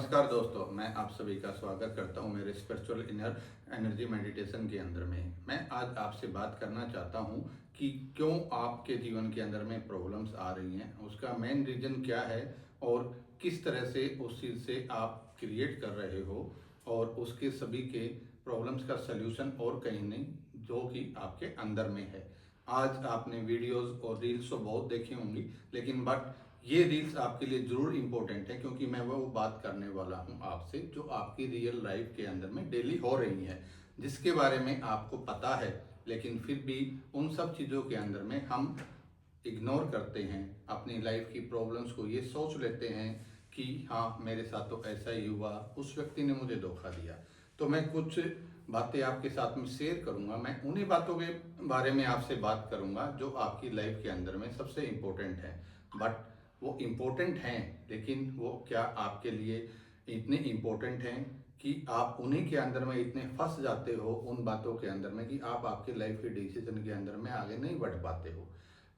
नमस्कार दोस्तों, मैं आप सभी का स्वागत करता हूं मेरे स्पिरिचुअल इनर एनर्जी मेडिटेशन के अंदर में। मैं आज आपसे बात करना चाहता हूं कि क्यों आपके जीवन के अंदर में प्रॉब्लम्स आ रही हैं, उसका मेन रीज़न क्या है और किस तरह से उस चीज़ से आप क्रिएट कर रहे हो और उसके सभी के प्रॉब्लम्स का सल्यूशन और कहीं नहीं जो कि आपके अंदर में है। आज आपने वीडियोस और रील्स तो बहुत देखी होंगी, लेकिन बट ये रील्स आपके लिए जरूर इंपॉर्टेंट है क्योंकि मैं वो बात करने वाला हूँ आपसे जो आपकी रियल लाइफ के अंदर में डेली हो रही है, जिसके बारे में आपको पता है, लेकिन फिर भी उन सब चीज़ों के अंदर में हम इग्नोर करते हैं। अपनी लाइफ की प्रॉब्लम्स को ये सोच लेते हैं कि हाँ, मेरे साथ तो ऐसा ही हुआ, उस व्यक्ति ने मुझे धोखा दिया। तो मैं कुछ बातें आपके साथ में शेयर करूंगा। मैं उन्हीं बातों के बारे में आपसे बात करूंगा जो आपकी लाइफ के अंदर में सबसे इम्पोर्टेंट है। बट वो इम्पोर्टेंट हैं, लेकिन वो क्या आपके लिए इतने इम्पोर्टेंट हैं कि आप उन्हीं के अंदर में इतने फंस जाते हो उन बातों के अंदर में कि आप आपकी लाइफ के डिसीजन के अंदर में आगे नहीं बढ़ पाते हो।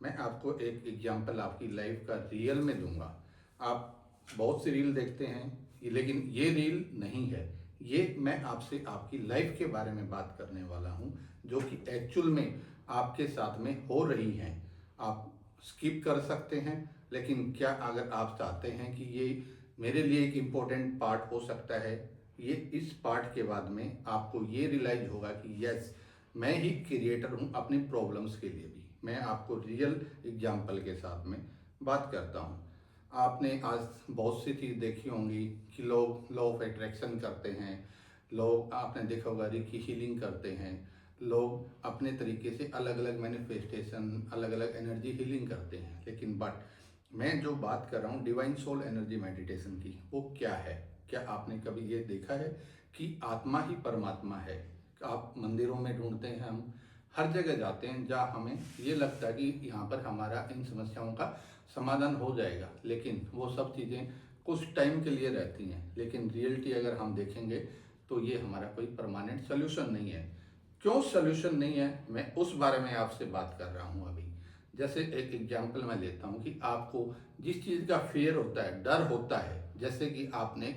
मैं आपको एक एग्जांपल आपकी लाइफ का रियल में दूंगा। आप बहुत सी रील देखते हैं, लेकिन ये रील नहीं है। ये मैं आपसे आपकी लाइफ के बारे में बात करने वाला हूँ जो कि एक्चुअल में आपके साथ में हो रही हैं। आप स्किप कर सकते हैं, लेकिन क्या अगर आप चाहते हैं कि ये मेरे लिए एक इम्पोर्टेंट पार्ट हो सकता है, ये इस पार्ट के बाद में आपको ये रियलाइज होगा कि यस, मैं ही क्रिएटर हूँ अपनी प्रॉब्लम्स के लिए भी। मैं आपको रियल एग्जांपल के साथ में बात करता हूँ। आपने आज बहुत सी चीज़ देखी होंगी कि लोग लॉ ऑफ अट्रैक्शन करते हैं, लोग आपने देखा होगा की हीलिंग करते हैं, लोग अपने तरीके से अलग अलग मैनिफेस्टेशन, अलग अलग एनर्जी हीलिंग करते हैं। लेकिन बट मैं जो बात कर रहा हूँ डिवाइन सोल एनर्जी मेडिटेशन की, वो क्या है? क्या आपने कभी ये देखा है कि आत्मा ही परमात्मा है? आप मंदिरों में ढूंढते हैं, हम हर जगह जाते हैं जहाँ हमें ये लगता है कि यहाँ पर हमारा इन समस्याओं का समाधान हो जाएगा, लेकिन वो सब चीज़ें कुछ टाइम के लिए रहती हैं। लेकिन रियलिटी अगर हम देखेंगे तो ये हमारा कोई परमानेंट सोल्यूशन नहीं है। क्यों सोल्यूशन नहीं है, मैं उस बारे में आपसे बात कर रहा हूँ अभी। जैसे एक एग्जांपल मैं लेता हूँ कि आपको जिस चीज़ का फेयर होता है, डर होता है, जैसे कि आपने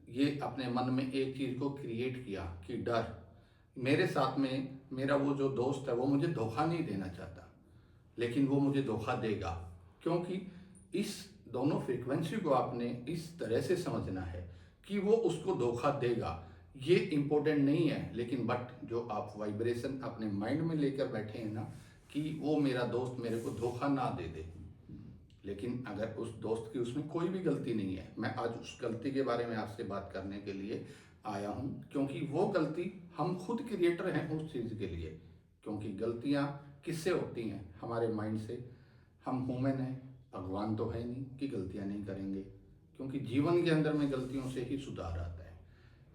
ये अपने मन में एक चीज़ को क्रिएट किया कि डर, मेरे साथ में मेरा वो जो दोस्त है वो मुझे धोखा नहीं देना चाहता, लेकिन वो मुझे धोखा देगा। क्योंकि इस दोनों फ्रीक्वेंसी को आपने इस तरह से समझना है कि वो उसको धोखा देगा। ये इम्पोर्टेंट नहीं है, लेकिन बट जो आप वाइब्रेशन अपने माइंड में लेकर बैठे हैं ना कि वो मेरा दोस्त मेरे को धोखा ना दे दे, लेकिन अगर उस दोस्त की उसमें कोई भी गलती नहीं है। मैं आज उस गलती के बारे में आपसे बात करने के लिए आया हूँ क्योंकि वो गलती हम खुद क्रिएटर हैं उस चीज़ के लिए। क्योंकि गलतियाँ किससे होती हैं? हमारे माइंड से। हम ह्यूमन हैं, भगवान तो है नहीं कि गलतियाँ नहीं करेंगे, क्योंकि जीवन के अंदर में गलतियों से ही सुधार आता है।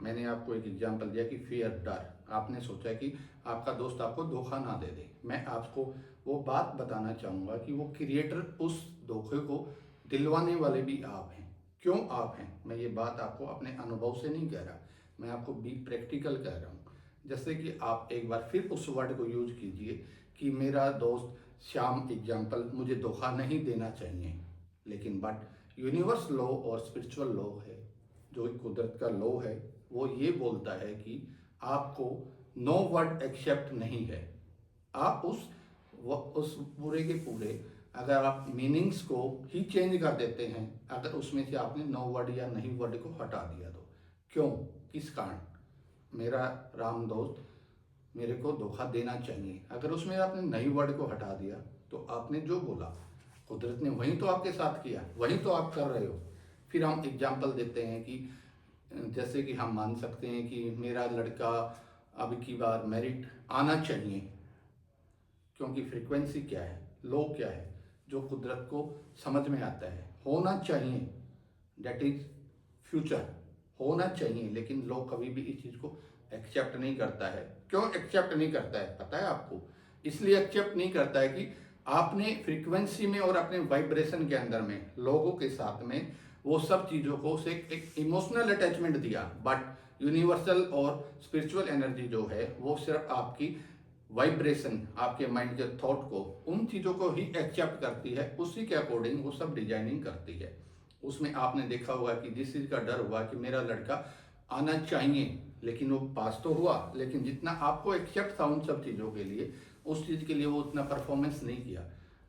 मैंने आपको एक एग्जांपल दिया कि फियर, डर। आपने सोचा कि आपका दोस्त आपको धोखा ना दे दे। मैं आपको वो बात बताना चाहूँगा कि वो क्रिएटर उस धोखे को दिलवाने वाले भी आप हैं। क्यों आप हैं? मैं ये बात आपको अपने अनुभव से नहीं कह रहा, मैं आपको बी प्रैक्टिकल कह रहा हूँ। जैसे कि आप एक बार फिर उस वर्ड को यूज कीजिए कि मेरा दोस्त श्याम एग्जाम्पल मुझे धोखा नहीं देना चाहिए, लेकिन बट यूनिवर्स लॉ और स्पिरिचुअल लॉ है, जो कुदरत का लॉ है, वो ये बोलता है कि आपको नो वर्ड एक्सेप्ट नहीं है। आप उस पूरे के पूरे अगर आप मीनिंग्स को ही चेंज कर देते हैं, अगर उसमें से आपने नो वर्ड या नहीं वर्ड को हटा दिया तो क्यों, किस कारण मेरा राम दोस्त मेरे को धोखा देना चाहिए, अगर उसमें आपने नई वर्ड को हटा दिया तो आपने जो बोला कुदरत ने वही तो आपके साथ किया, वही तो आप कर रहे हो। फिर हम एग्जाम्पल देते हैं कि जैसे कि हम मान सकते हैं कि मेरा लड़का अब की बार मेरिट आना चाहिए, क्योंकि फ्रीक्वेंसी क्या है, लो क्या है, जो कुदरत को समझ में आता है, होना चाहिए, दैट इज फ्यूचर, होना चाहिए। लेकिन लोग कभी भी इस चीज़ को एक्सेप्ट नहीं करता है। क्यों एक्सेप्ट नहीं करता है पता है आपको? इसलिए एक्सेप्ट नहीं करता है कि आपने फ्रीक्वेंसी में और अपने वाइब्रेशन के अंदर में लोगों के साथ में वो सब चीज़ों को से एक इमोशनल अटैचमेंट दिया। बट यूनिवर्सल और स्पिरिचुअल एनर्जी जो है वो सिर्फ आपकी वाइब्रेशन, आपके माइंड के थॉट को, उन चीज़ों को ही एक्सेप्ट करती है, उसी के अकॉर्डिंग वो सब डिजाइनिंग करती है। उसमें आपने देखा होगा कि जिस चीज़ का डर हुआ कि मेरा लड़का आना चाहिए, लेकिन वो पास तो हुआ, लेकिन जितना आपको एक्सेप्ट था उन सब चीज़ों के लिए, उस चीज़ के लिए वो उतना परफॉर्मेंस नहीं किया।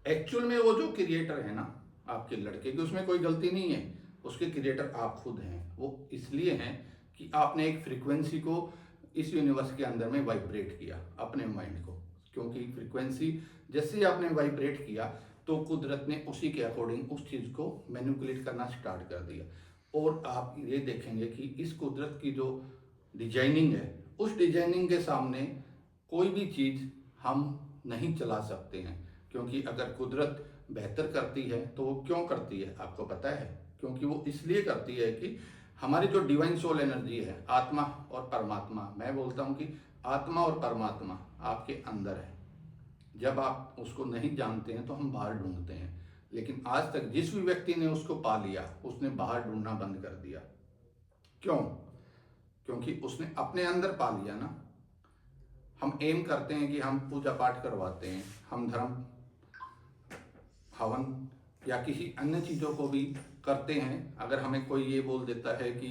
एक्चुअल में वो जो क्रिएटर है ना आपके लड़के की, उसमें कोई गलती नहीं है, उसके क्रिएटर आप खुद हैं। वो इसलिए हैं कि आपने एक फ्रीक्वेंसी को इस यूनिवर्स के अंदर में वाइब्रेट किया अपने माइंड को, क्योंकि फ्रीक्वेंसी जैसे ही आपने वाइब्रेट किया तो कुदरत ने उसी के अकॉर्डिंग उस चीज़ को मैनिपुलेट करना स्टार्ट कर दिया। और आप ये देखेंगे कि इस कुदरत की जो डिजाइनिंग है, उस डिजाइनिंग के सामने कोई भी चीज़ हम नहीं चला सकते हैं, क्योंकि अगर कुदरत बेहतर करती है तो वो क्यों करती है आपको पता है? क्योंकि वो इसलिए करती है कि हमारी जो डिवाइन सोल एनर्जी है, आत्मा और परमात्मा, मैं बोलता हूँ कि आत्मा और परमात्मा आपके अंदर है। जब आप उसको नहीं जानते हैं तो हम बाहर ढूंढते हैं, लेकिन आज तक जिस भी व्यक्ति ने उसको पा लिया उसने बाहर ढूंढना बंद कर दिया। क्यों? क्योंकि उसने अपने अंदर पा लिया ना। हम एम करते हैं कि हम पूजा पाठ करवाते हैं, हम धर्म हवन या किसी अन्य चीज़ों को भी करते हैं। अगर हमें कोई ये बोल देता है कि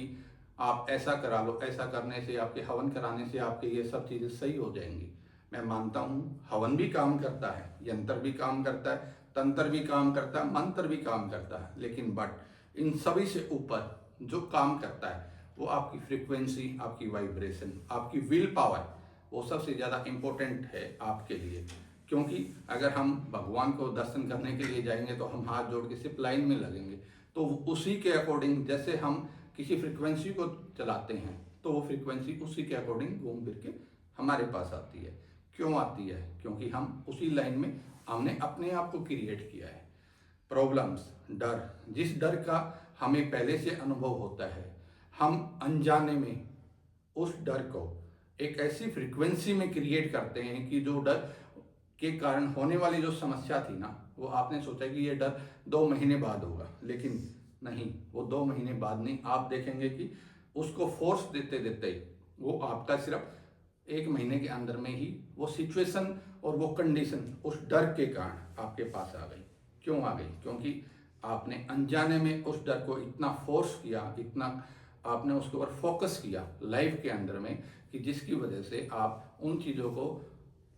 आप ऐसा करा लो, ऐसा करने से, आपके हवन कराने से आपके ये सब चीज़ें सही हो जाएंगी, मैं मानता हूँ हवन भी काम करता है, यंत्र भी काम करता है, तंत्र भी काम करता है, मंत्र भी काम करता है, लेकिन बट इन सभी से ऊपर जो काम करता है वो आपकी फ्रीक्वेंसी, आपकी वाइब्रेशन, आपकी विल पावर, वो सबसे ज़्यादा इम्पोर्टेंट है आपके लिए। क्योंकि अगर हम भगवान को दर्शन करने के लिए जाएंगे तो हम हाथ जोड़ के सिर्फ लाइन में लगेंगे, तो उसी के अकॉर्डिंग जैसे हम किसी फ्रीक्वेंसी को चलाते हैं तो वो फ्रीक्वेंसी उसी के अकॉर्डिंग घूम फिर के हमारे पास आती है। क्यों आती है? क्योंकि हम उसी लाइन में हमने अपने आप को क्रिएट किया है। प्रॉब्लम्स, डर, जिस डर का हमें पहले से अनुभव होता है, हम अनजाने में उस डर को एक ऐसी फ्रीक्वेंसी में क्रिएट करते हैं कि जो डर के कारण होने वाली जो समस्या थी ना, वो आपने सोचा कि ये डर 2 महीने बाद होगा, लेकिन नहीं, वो 2 महीने बाद नहीं, आप देखेंगे कि उसको फोर्स देते देते वो आपका सिर्फ 1 महीने के अंदर में ही वो सिचुएशन और वो कंडीशन उस डर के कारण आपके पास आ गई। क्यों आ गई? क्योंकि आपने अनजाने में उस डर को इतना फोर्स किया, इतना आपने उसके ऊपर फोकस किया लाइफ के अंदर में, कि जिसकी वजह से आप उन चीज़ों को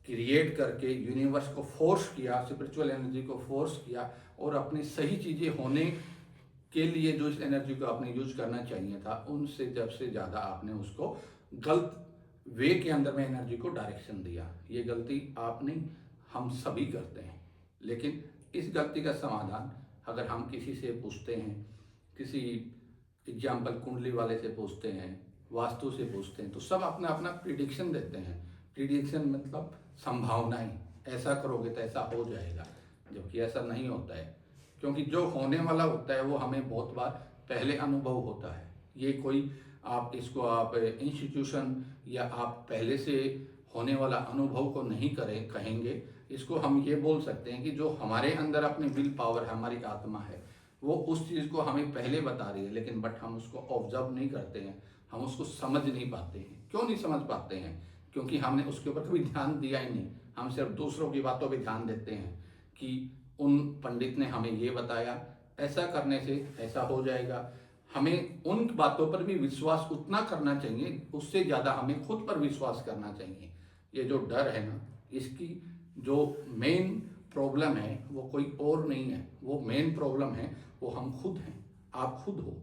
क्रिएट करके यूनिवर्स को फोर्स किया, स्पिरिचुअल एनर्जी को फोर्स किया, और अपनी सही चीज़ें होने के लिए जो इस एनर्जी को आपने यूज करना चाहिए था, उनसे जब से ज़्यादा आपने उसको गलत वे के अंदर में एनर्जी को डायरेक्शन दिया। ये गलती आप नहीं, हम सभी करते हैं। लेकिन इस गलती का समाधान अगर हम किसी से पूछते हैं, किसी एग्जाम्पल कुंडली वाले से पूछते हैं, वास्तु से पूछते हैं, तो सब अपना अपना प्रिडिक्शन देते हैं। प्रिडिक्शन मतलब संभावनाएं, ऐसा करोगे तो ऐसा हो जाएगा, जबकि ऐसा नहीं होता है। क्योंकि जो होने वाला होता है वो हमें बहुत बार पहले अनुभव होता है। ये कोई आप इसको आप इंस्टीट्यूशन या आप पहले से होने वाला अनुभव को नहीं करें कहेंगे, इसको हम ये बोल सकते हैं कि जो हमारे अंदर अपनी विल पावर है, हमारी आत्मा है, वो उस चीज़ को हमें पहले बता रही है, लेकिन बट हम उसको ऑब्जर्व नहीं करते हैं, हम उसको समझ नहीं पाते हैं। क्यों नहीं समझ पाते हैं? क्योंकि हमने उसके ऊपर कभी ध्यान दिया ही नहीं। हम सिर्फ दूसरों की बातों पे ध्यान देते हैं कि उन पंडित ने हमें ये बताया, ऐसा करने से ऐसा हो जाएगा। हमें उन बातों पर भी विश्वास उतना करना चाहिए, उससे ज़्यादा हमें खुद पर विश्वास करना चाहिए। ये जो डर है ना, इसकी जो मेन प्रॉब्लम है वो कोई और नहीं है, वो मेन प्रॉब्लम है वो हम खुद हैं, आप खुद हो।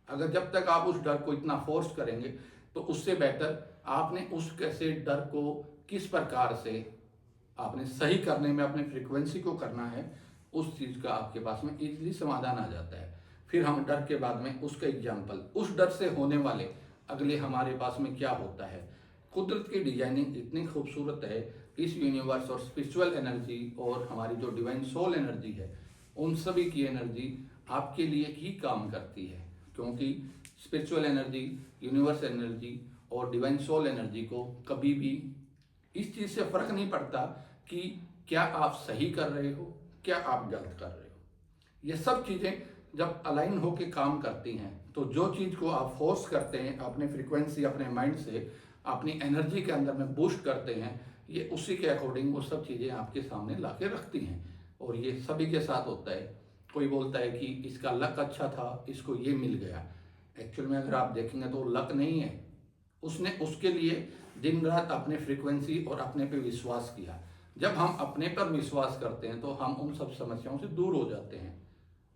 अगर जब तक आप उस डर को इतना फोर्स करेंगे तो उससे बेहतर आपने उस कैसे डर को किस प्रकार से आपने सही करने में अपने फ्रीक्वेंसी को करना है, उस चीज़ का आपके पास में इजीली समाधान आ जाता है। फिर हम डर के बाद में उसका एग्जाम्पल, उस डर से होने वाले अगले हमारे पास में क्या होता है। कुदरत की डिजाइनिंग इतनी खूबसूरत है, इस यूनिवर्स और स्पिरिचुअल एनर्जी और हमारी जो डिवाइन सोल एनर्जी है, उन सभी की एनर्जी आपके लिए ही काम करती है। क्योंकि स्पिरिचुअल एनर्जी, यूनिवर्स एनर्जी और डिवाइन सोल एनर्जी को कभी भी इस चीज़ से फर्क नहीं पड़ता कि क्या आप सही कर रहे हो, क्या आप गलत कर रहे हो। ये सब चीज़ें जब अलाइन होके काम करती हैं तो जो चीज़ को आप फोर्स करते हैं अपने फ्रीक्वेंसी, अपने माइंड से अपनी एनर्जी के अंदर में बूस्ट करते हैं, ये उसी के अकॉर्डिंग वो सब चीज़ें आपके सामने ला के रखती हैं। और ये सभी के साथ होता है, कोई बोलता है कि इसका लक अच्छा था, इसको ये मिल गया। एक्चुअल में अगर आप देखेंगे तो लक नहीं है, उसने उसके लिए दिन रात अपने फ्रीक्वेंसी और अपने पे विश्वास किया। जब हम अपने पर विश्वास करते हैं तो हम उन सब समस्याओं से दूर हो जाते हैं।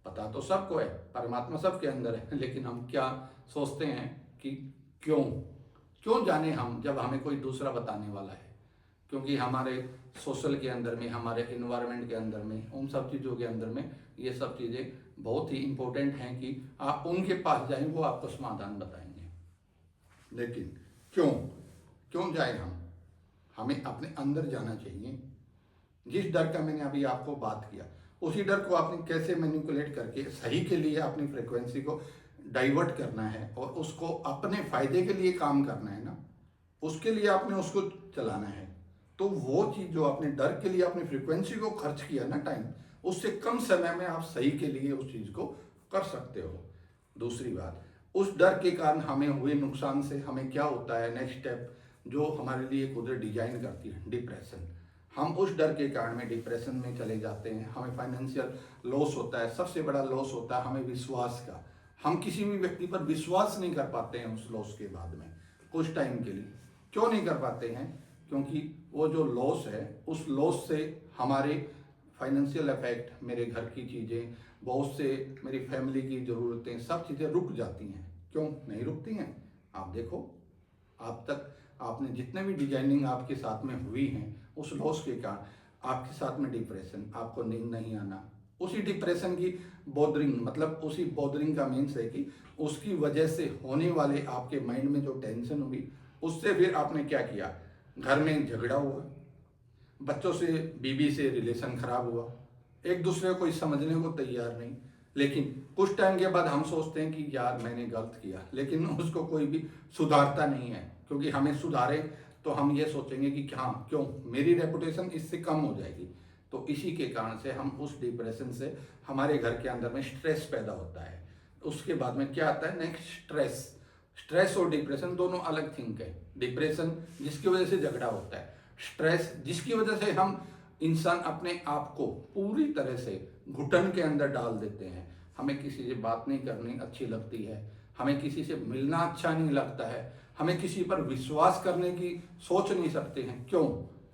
पता तो सबको है, परमात्मा सबके अंदर है, लेकिन हम क्या सोचते हैं कि क्यों क्यों जाने हम, जब हमें कोई दूसरा बताने वाला है। क्योंकि हमारे सोशल के अंदर में, हमारे इन्वायरमेंट के अंदर में, उन सब चीज़ों के अंदर में ये सब चीज़ें बहुत ही इम्पोर्टेंट हैं कि आप उनके पास जाएं, वो आपको समाधान बताएंगे। लेकिन क्यों क्यों जाए हम? हमें अपने अंदर जाना चाहिए। जिस डर का मैंने अभी आपको बात किया, उसी डर को आपने कैसे मैनिपुलेट करके सही के लिए अपनी फ्रिक्वेंसी को डाइवर्ट करना है और उसको अपने फायदे के लिए काम करना है ना, उसके लिए आपने उसको चलाना है। तो वो चीज़ जो आपने डर के लिए अपनी फ्रिक्वेंसी को खर्च किया ना टाइम, उससे कम समय में आप सही के लिए उस चीज़ को कर सकते हो। दूसरी बात, उस डर के कारण हमें हुए नुकसान से हमें क्या होता है, नेक्स्ट स्टेप जो हमारे लिए कुदरत डिजाइन करती है, डिप्रेशन। हम उस डर के कारण में डिप्रेशन में चले जाते हैं, हमें फाइनेंशियल लॉस होता है, सबसे बड़ा लॉस होता है हमें विश्वास का। हम किसी भी व्यक्ति पर विश्वास नहीं कर पाते हैं उस लॉस के बाद में, कुछ टाइम के लिए। क्यों नहीं कर पाते हैं? क्योंकि वो जो लॉस है, उस लॉस से हमारे फाइनेंशियल इफेक्ट, मेरे घर की चीज़ें, बहुत से मेरी फैमिली की ज़रूरतें, सब चीज़ें रुक जाती हैं। क्यों नहीं रुकती हैं? आप देखो, आप तक आपने जितने भी डिजाइनिंग आपके साथ में हुई हैं, उस लॉस के कारण आपके साथ में डिप्रेशन, आपको नींद नहीं आना, उसी डिप्रेशन की बॉदरिंग, मतलब उसी बॉदरिंग का मीन्स है कि उसकी वजह से होने वाले आपके माइंड में जो टेंशन हुई, उससे फिर आपने क्या किया, घर में झगड़ा हुआ, बच्चों से, बीवी से रिलेशन खराब हुआ, एक दूसरे को कोई समझने को तैयार नहीं। लेकिन कुछ टाइम के बाद हम सोचते हैं कि यार मैंने गलत किया, लेकिन उसको कोई भी सुधारता नहीं है। क्योंकि हमें सुधारे तो हम ये सोचेंगे कि हाँ, क्यों मेरी रेपुटेशन इससे कम हो जाएगी। तो इसी के कारण से हम उस डिप्रेशन से, हमारे घर के अंदर में स्ट्रेस पैदा होता है। उसके बाद में क्या आता है, नेक्स्ट स्ट्रेस। स्ट्रेस और डिप्रेशन दोनों अलग थिंग है। डिप्रेशन जिसकी वजह से झगड़ा होता है, स्ट्रेस जिसकी वजह से हम इंसान अपने आप को पूरी तरह से घुटन के अंदर डाल देते हैं। हमें किसी से बात नहीं करनी अच्छी लगती है, हमें किसी से मिलना अच्छा नहीं लगता है, हमें किसी पर विश्वास करने की सोच नहीं सकते हैं। क्यों?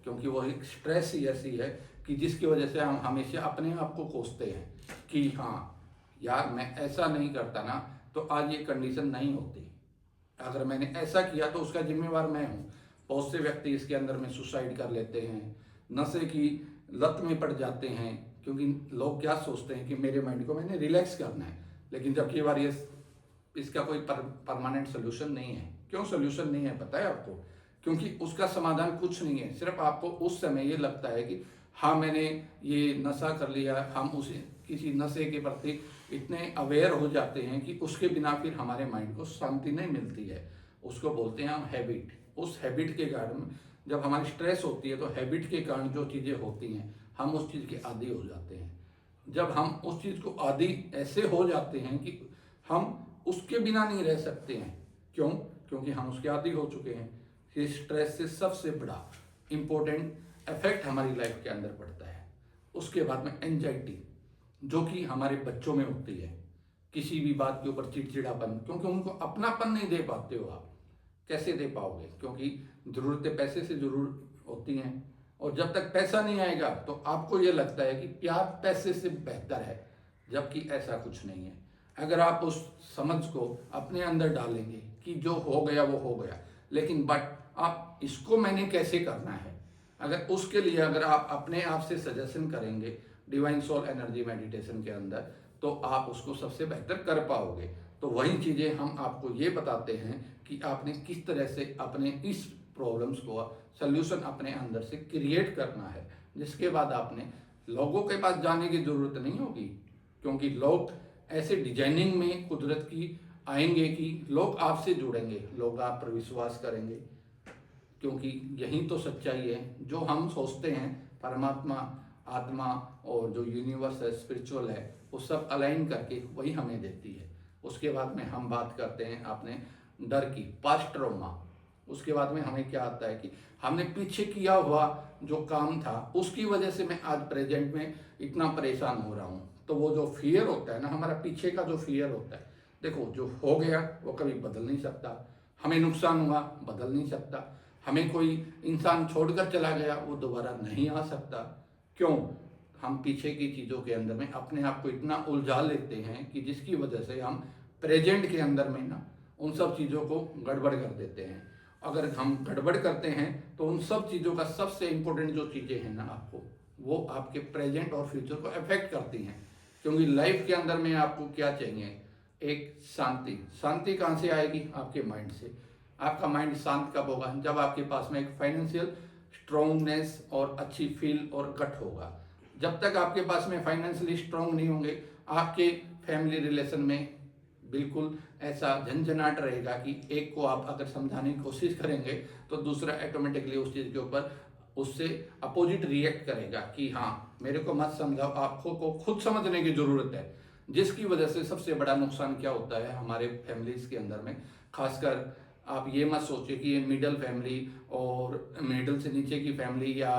क्योंकि वो एक स्ट्रेस ही ऐसी है कि जिसकी वजह से हम हमेशा अपने आप को कोसते हैं कि हाँ यार, मैं ऐसा नहीं करता ना तो आज ये कंडीशन नहीं होती। अगर मैंने ऐसा किया तो उसका जिम्मेवार मैं हूँ। बहुत से व्यक्ति इसके अंदर में सुसाइड कर लेते हैं, नशे की लत में पड़ जाते हैं, क्योंकि लोग क्या सोचते हैं कि मेरे माइंड को मैंने रिलैक्स करना है। लेकिन जब कई बार ये इसका कोई परमानेंट सोल्यूशन नहीं है। क्यों सोल्यूशन नहीं है पता है आपको? क्योंकि उसका समाधान कुछ नहीं है। सिर्फ आपको उस समय ये लगता है कि हाँ मैंने ये नशा कर लिया, हम उसे किसी नशे के प्रति इतने अवेयर हो जाते हैं कि उसके बिना फिर हमारे माइंड को शांति नहीं मिलती है। उसको बोलते हैं हम हैबिट। उस हैबिट के कारण जब हमारी स्ट्रेस होती है तो हैबिट के कारण जो चीज़ें होती हैं, हम उस चीज़ के आदी हो जाते हैं। जब हम उस चीज़ को आदी ऐसे हो जाते हैं कि हम उसके बिना नहीं रह सकते हैं। क्यों? क्योंकि हम उसके आदी हो चुके हैं। इस स्ट्रेस से सबसे बड़ा इम्पोर्टेंट इफेक्ट हमारी लाइफ के अंदर पड़ता है। उसके बाद में एंजाइटी, जो कि हमारे बच्चों में होती है। किसी भी बात के ऊपर चिड़चिड़ापन, क्योंकि उनको अपनापन नहीं दे पाते हो आप। कैसे दे पाओगे? क्योंकि ज़रूरतें पैसे से जरूर होती हैं, और जब तक पैसा नहीं आएगा तो आपको ये लगता है कि प्यार पैसे से बेहतर है, जबकि ऐसा कुछ नहीं है। अगर आप उस समझ को अपने अंदर डालेंगे कि जो हो गया वो हो गया, लेकिन बट आप इसको मैंने कैसे करना है, अगर उसके लिए अगर आप अपने आप से सजेशन करेंगे डिवाइन सोल एनर्जी मेडिटेशन के अंदर, तो आप उसको सबसे बेहतर कर पाओगे। तो वही चीज़ें हम आपको ये बताते हैं कि आपने किस तरह से अपने इस प्रॉब्लम्स को सल्यूशन अपने अंदर से क्रिएट करना है, जिसके बाद आपने लोगों के पास जाने की ज़रूरत नहीं होगी। क्योंकि लोग ऐसे डिजाइनिंग में कुदरत की आएंगे कि लोग आपसे जुड़ेंगे, लोग आप पर विश्वास करेंगे। क्योंकि यही तो सच्चाई है। जो हम सोचते हैं परमात्मा, आत्मा और जो यूनिवर्स है, स्पिरिचुअल है, वो सब अलाइन करके वही हमें देती है। उसके बाद में हम बात करते हैं अपने डर की, पास्ट ट्रॉमा। उसके बाद में हमें क्या आता है कि हमने पीछे किया हुआ जो काम था उसकी वजह से मैं आज प्रेजेंट में इतना परेशान हो रहा हूँ। तो वो जो फियर होता है ना, हमारा पीछे का जो फियर होता है, देखो जो हो गया वो कभी बदल नहीं सकता, हमें नुकसान हुआ बदल नहीं सकता, हमें कोई इंसान छोड़कर चला गया वो दोबारा नहीं आ सकता। क्यों? हम पीछे की चीज़ों के अंदर में अपने आप को इतना उलझा लेते हैं कि जिसकी वजह से हम प्रेजेंट के अंदर में ना उन सब चीज़ों को गड़बड़ कर देते हैं। अगर हम गड़बड़ करते हैं तो उन सब चीज़ों का सबसे इम्पोर्टेंट जो चीज़ें हैं ना आपको, वो आपके प्रेजेंट और फ्यूचर को अफेक्ट करती हैं। क्योंकि लाइफ के अंदर में आपको क्या चाहिए? एक शांति। शांति कहाँ से आएगी? आपके माइंड से। आपका माइंड शांत कब होगा? जब आपके पास में एक फाइनेंशियल स्ट्रोंगनेस और अच्छी फील और गट होगा। जब तक आपके पास में फाइनेंशियली स्ट्रोंग नहीं होंगे, आपके फैमिली रिलेशन में बिल्कुल ऐसा झंझनाट रहेगा कि एक को आप अगर समझाने की कोशिश करेंगे तो दूसरा ऑटोमेटिकली उस चीज़ के ऊपर उससे अपोजिट रिएक्ट करेगा कि हाँ मेरे को मत समझाओ, आपको को खुद समझने की ज़रूरत है। जिसकी वजह से सबसे बड़ा नुकसान क्या होता है हमारे फैमिलीज़ के अंदर में, खासकर आप ये मत सोचिए कि ये मिडिल फैमिली और मिडिल से नीचे की फैमिली या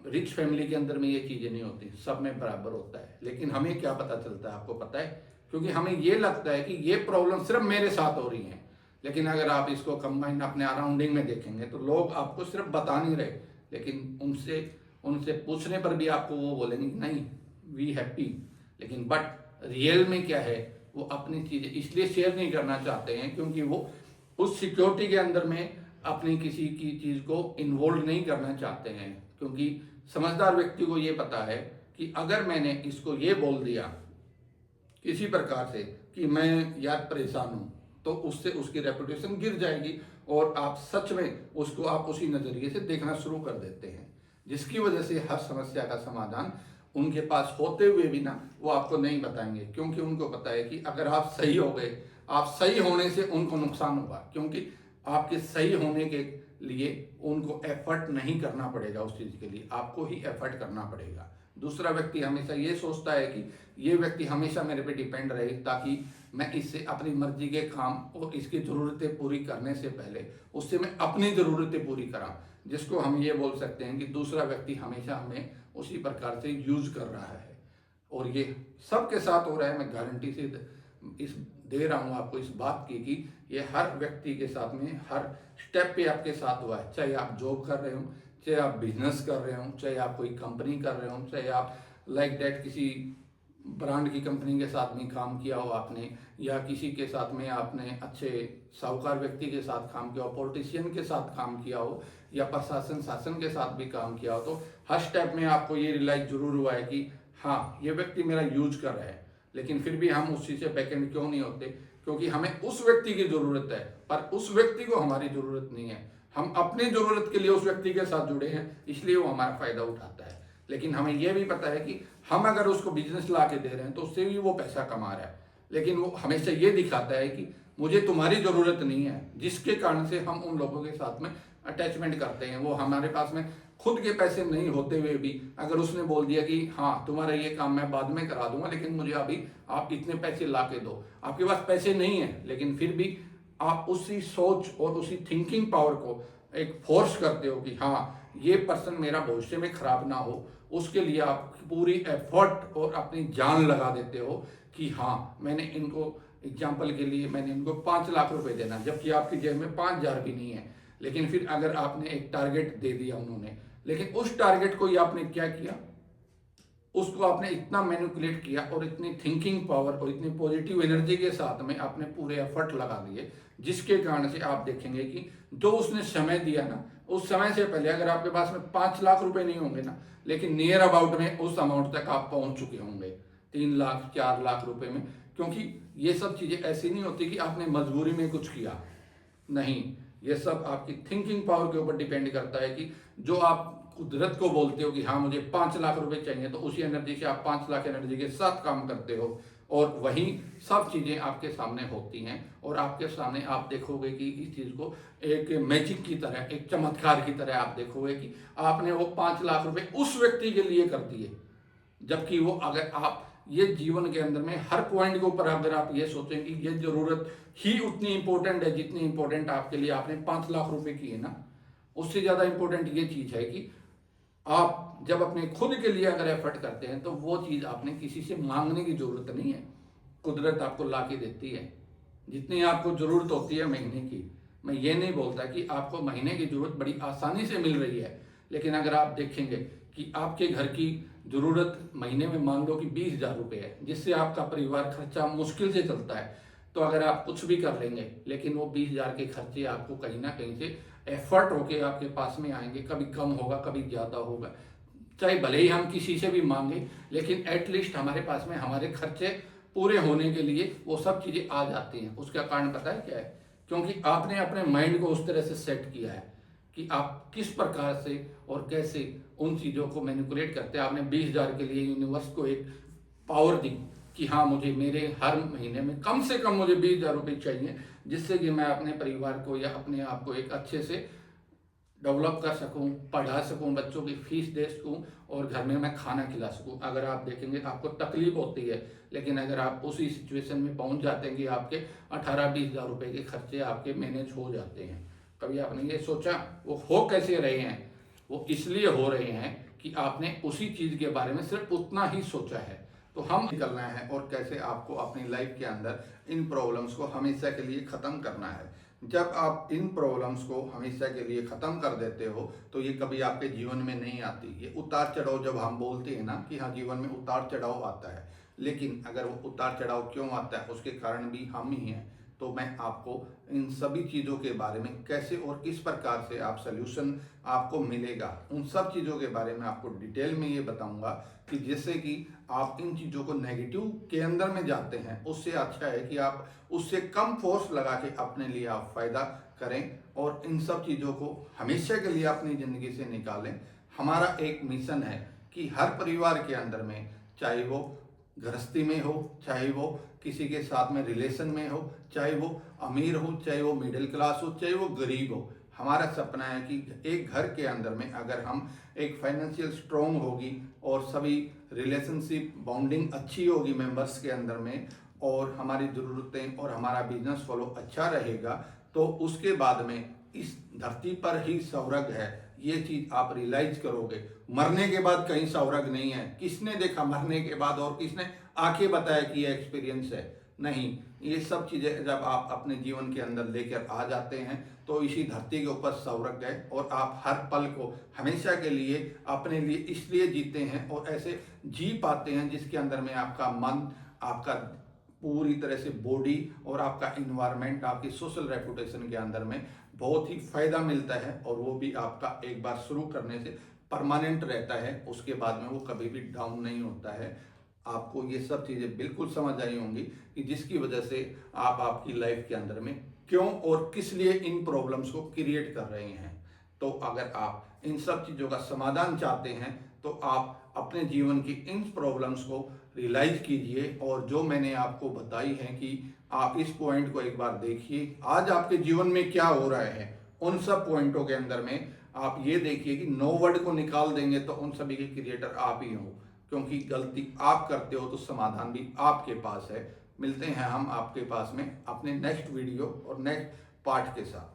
रिच फैमिली के अंदर में ये चीज़ें नहीं होती, सब में बराबर होता है। लेकिन हमें क्या पता चलता है? आपको पता है? क्योंकि हमें ये लगता है कि ये प्रॉब्लम सिर्फ मेरे साथ हो रही है। लेकिन अगर आप इसको कंबाइन अपने अराउंडिंग में देखेंगे तो लोग आपको सिर्फ बता नहीं रहे, लेकिन उनसे उनसे पूछने पर भी आपको वो बोलेंगे नहीं वी हैप्पी, लेकिन बट रियल में क्या है, वो अपनी चीज़ें इसलिए शेयर नहीं करना चाहते हैं क्योंकि वो उस सिक्योरिटी के अंदर में अपनी किसी की चीज़ को इन्वॉल्व नहीं करना चाहते हैं। क्योंकि समझदार व्यक्ति को ये पता है कि अगर मैंने इसको ये बोल दिया किसी प्रकार से कि मैं यार परेशान हूँ, तो उससे उसकी रेपुटेशन गिर जाएगी और आप सच में उसको आप उसी नज़रिए से देखना शुरू कर देते हैं, जिसकी वजह से हर समस्या का समाधान उनके पास होते हुए भी ना वो आपको नहीं बताएंगे। क्योंकि उनको पता है कि अगर आप सही हो गए, आप सही होने से उनको नुकसान होगा, क्योंकि आपके सही होने के लिए उनको एफर्ट नहीं करना पड़ेगा, उस चीज़ के लिए आपको ही एफर्ट करना पड़ेगा। दूसरा व्यक्ति हमेशा ये सोचता है कि ये व्यक्ति हमेशा मेरे पे डिपेंड रहे ताकि मैं इससे अपनी मर्जी के काम और इसकी ज़रूरतें पूरी करने से पहले उससे मैं अपनी ज़रूरतें पूरी करा, जिसको हम ये बोल सकते हैं कि दूसरा व्यक्ति हमेशा हमें उसी प्रकार से यूज कर रहा है। और ये सबके साथ हो रहा है, मैं गारंटी से इस दे रहा हूँ आपको इस बात की कि ये हर व्यक्ति के साथ में हर स्टेप पे आपके साथ हुआ है। चाहे आप जॉब कर रहे हो, चाहे आप बिजनेस कर रहे हो, चाहे आप कोई कंपनी कर रहे हो, चाहे आप लाइक दैट किसी ब्रांड की कंपनी के साथ में काम किया हो आपने, या किसी के साथ में आपने अच्छे साहूकार व्यक्ति के साथ काम किया हो, पॉलिटिशियन के साथ काम किया हो, या प्रशासन शासन के साथ भी काम किया हो, तो हर स्टेप में आपको ये रियलाइज जरूर हुआ है कि हाँ ये व्यक्ति मेरा यूज कर रहा है। लेकिन फिर भी हम उस चीज़ से बैकेंड क्यों नहीं होते? क्योंकि हमें उस व्यक्ति की ज़रूरत है, पर उस व्यक्ति को हमारी ज़रूरत नहीं है। हम अपनी ज़रूरत के लिए उस व्यक्ति के साथ जुड़े हैं, इसलिए वो हमारा फ़ायदा उठाता है। लेकिन हमें यह भी पता है कि हम अगर उसको बिजनेस ला के दे रहे हैं तो उससे भी वो पैसा कमा रहा है, लेकिन वो हमेशा ये दिखाता है कि मुझे तुम्हारी ज़रूरत नहीं है, जिसके कारण से हम उन लोगों के साथ में अटैचमेंट करते हैं। वो हमारे पास में खुद के पैसे नहीं होते हुए भी अगर उसने बोल दिया कि हाँ तुम्हारा ये काम मैं बाद में करा दूंगा, लेकिन मुझे अभी आप इतने पैसे ला के दो, आपके पास पैसे नहीं है, लेकिन फिर भी आप उसी सोच और उसी थिंकिंग पावर को एक फोर्स करते हो कि हाँ ये पर्सन मेरा भविष्य में खराब ना हो, उसके लिए आप पूरी एफर्ट और अपनी जान लगा देते हो कि हाँ मैंने इनको एग्जाम्पल के लिए मैंने इनको 5 लाख रुपए देना, जबकि आपकी जेब में 5,000 भी नहीं है। लेकिन फिर अगर आपने एक टारगेट दे दिया उन्होंने, लेकिन उस टारगेट को ही आपने क्या किया, उसको आपने इतना मैनिपुलेट किया और इतनी थिंकिंग पावर और इतनी पॉजिटिव एनर्जी के साथ में आपने पूरे एफर्ट लगा दिए, जिसके कारण से आप देखेंगे कि जो उसने समय दिया ना, उस समय से पहले अगर आपके पास में 5 लाख रुपए नहीं होंगे ना, लेकिन नियर अबाउट में उस अमाउंट तक आप पहुंच चुके होंगे, 3 लाख 4 लाख रुपए में। क्योंकि ये सब चीज़ें ऐसी नहीं होती कि आपने मजबूरी में कुछ किया, नहीं, ये सब आपकी थिंकिंग पावर के ऊपर डिपेंड करता है कि जो आप कुदरत को बोलते हो कि हाँ मुझे 5 लाख रुपए चाहिए, तो उसी एनर्जी से आप 5 लाख एनर्जी के साथ काम करते हो और वही सब चीज़ें आपके सामने होती हैं। और आपके सामने आप देखोगे कि इस चीज़ को एक मैजिक की तरह, एक चमत्कार की तरह आप देखोगे कि आपने वो 5 लाख रुपए उस व्यक्ति के लिए कर दिए, जबकि वो अगर आप ये जीवन के अंदर में हर पॉइंट के ऊपर अगर आप ये सोचें कि ये जरूरत ही उतनी इंपॉर्टेंट है जितनी इंपॉर्टेंट आपके लिए आपने 5 लाख रुपए की है ना, उससे ज़्यादा इंपॉर्टेंट ये चीज़ है कि आप जब अपने खुद के लिए अगर एफर्ट करते हैं तो वो चीज़ आपने किसी से मांगने की ज़रूरत नहीं है, कुदरत आपको ला के देती है जितनी आपको ज़रूरत होती है महीने की। मैं ये नहीं बोलता कि आपको महीने की ज़रूरत बड़ी आसानी से मिल रही है, लेकिन अगर आप देखेंगे कि आपके घर की ज़रूरत महीने में मान लो कि 20,000 रुपये है, जिससे आपका परिवार खर्चा मुश्किल से चलता है, तो अगर आप कुछ भी कर लेंगे लेकिन वो 20,000 के खर्चे आपको कहीं ना कहीं से एफर्ट होके आपके पास में आएंगे, कभी कम होगा कभी ज़्यादा होगा। चाहे भले ही हम किसी से भी मांगे, लेकिन एटलीस्ट हमारे पास में हमारे खर्चे पूरे होने के लिए वो सब चीज़ें आ जाती हैं। उसका कारण पता है क्या है? क्योंकि आपने अपने माइंड को उस तरह से सेट किया है कि आप किस प्रकार से और कैसे उन चीज़ों को मैनिपुलेट करते हैं। आपने 20,000 के लिए यूनिवर्स को एक पावर दी कि हाँ, मुझे मेरे हर महीने में कम से कम मुझे 20,000 रुपये चाहिए, जिससे कि मैं अपने परिवार को या अपने आप को एक अच्छे से डेवलप कर सकूं, पढ़ा सकूं, बच्चों की फीस दे सकूं और घर में मैं खाना खिला सकूं। अगर आप देखेंगे आपको तकलीफ होती है, लेकिन अगर आप उसी सिचुएशन में पहुंच जाते हैं कि आपके 18-20,000 रुपये के खर्चे आपके मैनेज हो जाते हैं। कभी आपने ये सोचा? वो हो कैसे रहे हैं? वो इसलिए हो रहे हैं कि आपने उसी चीज़ के बारे में सिर्फ उतना ही सोचा है। तो हम निकलना है और कैसे आपको अपनी लाइफ के अंदर इन प्रॉब्लम्स को हमेशा के लिए ख़त्म करना है। जब आप इन प्रॉब्लम्स को हमेशा के लिए ख़त्म कर देते हो तो ये कभी आपके जीवन में नहीं आती। ये उतार चढ़ाव जब हम बोलते हैं ना कि हाँ, जीवन में उतार चढ़ाव आता है, लेकिन अगर वो उतार चढ़ाव क्यों आता है उसके कारण भी हम ही हैं। तो मैं आपको इन सभी चीज़ों के बारे में कैसे और किस प्रकार से आप सल्यूशन आपको मिलेगा, उन सब चीज़ों के बारे में आपको डिटेल में ये बताऊंगा कि जिससे कि आप इन चीज़ों को नेगेटिव के अंदर में जाते हैं, उससे अच्छा है कि आप उससे कम फोर्स लगा के अपने लिए आप फायदा करें और इन सब चीज़ों को हमेशा के लिए अपनी ज़िंदगी से निकालें। हमारा एक मिशन है कि हर परिवार के अंदर में, चाहे वो गृहस्थी में हो, चाहे वो किसी के साथ में रिलेशन में हो, चाहे वो अमीर हो, चाहे वो मिडिल क्लास हो, चाहे वो गरीब हो, हमारा सपना है कि एक घर के अंदर में अगर हम एक फाइनेंशियल स्ट्रॉन्ग होगी और सभी रिलेशनशिप बॉन्डिंग अच्छी होगी मेंबर्स के अंदर में, और हमारी ज़रूरतें और हमारा बिजनेस फ्लो अच्छा रहेगा, तो उसके बाद में इस धरती पर ही स्वर्ग है। ये चीज़ आप रियलाइज करोगे। मरने के बाद कहीं स्वर्ग नहीं है। किसने देखा मरने के बाद और किसने आके बताया कि ये एक्सपीरियंस है? नहीं। ये सब चीज़ें जब आप अपने जीवन के अंदर लेकर आ जाते हैं तो इसी धरती के ऊपर स्वर्ग है, और आप हर पल को हमेशा के लिए अपने लिए इसलिए जीते हैं और ऐसे जी पाते हैं जिसके अंदर में आपका मन, आपका पूरी तरह से बॉडी और आपका इन्वायरमेंट, आपकी सोशल रेपुटेशन के अंदर में बहुत ही फायदा मिलता है, और वो भी आपका एक बार शुरू करने से परमानेंट रहता है। उसके बाद में वो कभी भी डाउन नहीं होता है। आपको ये सब चीज़ें बिल्कुल समझ आई होंगी कि जिसकी वजह से आप आपकी लाइफ के अंदर में क्यों और किस लिए इन प्रॉब्लम्स को क्रिएट कर रहे हैं। तो अगर आप इन सब चीज़ों का समाधान चाहते हैं तो आप अपने जीवन की इन प्रॉब्लम्स को रियलाइज कीजिए, और जो मैंने आपको बताई है कि आप इस पॉइंट को एक बार देखिए, आज आपके जीवन में क्या हो रहा है, उन सब पॉइंटों के अंदर में आप ये देखिए कि 9 वर्ड को निकाल देंगे तो उन सभी के क्रिएटर आप ही हो, क्योंकि गलती आप करते हो तो समाधान भी आपके पास है। मिलते हैं हम आपके पास में अपने नेक्स्ट वीडियो और नेक्स्ट पार्ट के साथ।